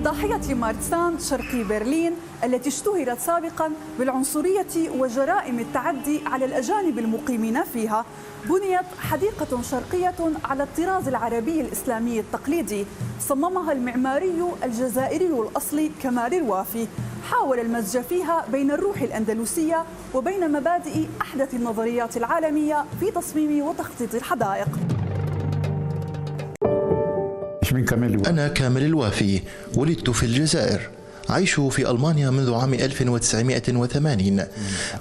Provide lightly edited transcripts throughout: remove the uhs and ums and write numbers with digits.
ضاحية مارتسان شرقي برلين التي اشتهرت سابقا بالعنصرية وجرائم التعدي على الأجانب المقيمين فيها، بنيت حديقة شرقية على الطراز العربي الإسلامي التقليدي صممها المعماري الجزائري الأصلي كمال الوافي. حاول المزج فيها بين الروح الأندلسية وبين مبادئ أحدث النظريات العالمية في تصميم وتخطيط الحدائق. أنا كامل الوافي، ولدت في الجزائر، أعيش في ألمانيا منذ عام 1980.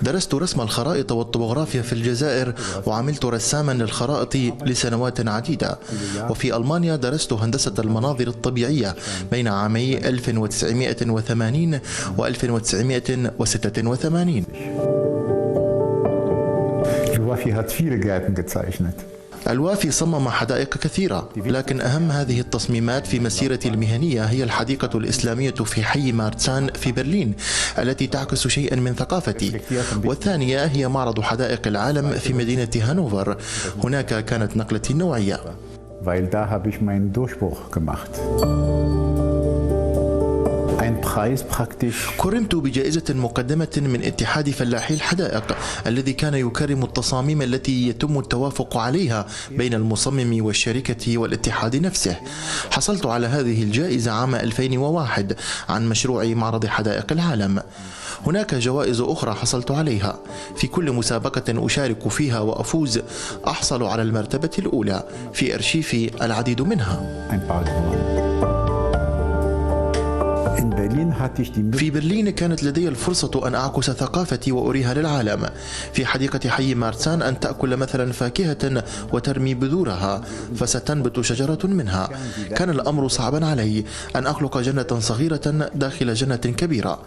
درست رسم الخرائط والطبوغرافيا في الجزائر، وعملت رساما للخرائط لسنوات عديدة. وفي ألمانيا درست هندسة المناظر الطبيعية بين عامي 1980 و 1986. الوافي صمم حدائق كثيرة، لكن أهم هذه التصميمات في مسيرتي المهنية هي الحديقة الإسلامية في حي مارتسان في برلين التي تعكس شيئا من ثقافتي، والثانية هي معرض حدائق العالم في مدينة هانوفر. هناك كانت نقلتي النوعية. كرمت بجائزة مقدمة من اتحاد فلاحي الحدائق الذي كان يكرم التصاميم التي يتم التوافق عليها بين المصمم والشركة والاتحاد نفسه. حصلت على هذه الجائزة عام 2001 عن مشروع معرض حدائق العالم. هناك جوائز أخرى حصلت عليها. في كل مسابقة أشارك فيها وأفوز أحصل على المرتبة الأولى، في أرشيفي العديد منها. في برلين كانت لدي الفرصة أن أعكس ثقافتي وأريها للعالم. في حديقة حي مارتسان أن تأكل مثلا فاكهة وترمي بذورها فستنبت شجرة منها. كان الأمر صعبا علي أن أخلق جنة صغيرة داخل جنة كبيرة،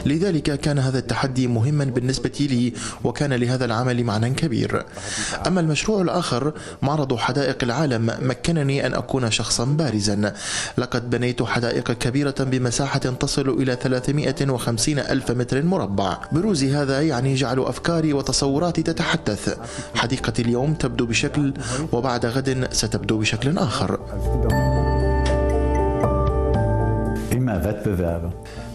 لذلك كان هذا التحدي مهما بالنسبة لي، وكان لهذا العمل معنى كبير. أما المشروع الآخر معرض حدائق العالم مكنني أن أكون شخصا بارزا. لقد بنيت حدائق كبيرة بمساحة تصل إلى 350 ألف متر مربع. بروزي هذا يعني جعل أفكاري وتصوراتي تتحدث. حديقتي اليوم تبدو بشكل، وبعد غد ستبدو بشكل آخر.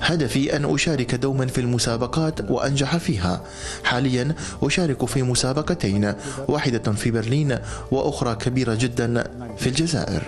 هدفي أن أشارك دوما في المسابقات وأنجح فيها. حاليا أشارك في مسابقتين، واحدة في برلين وأخرى كبيرة جدا في الجزائر.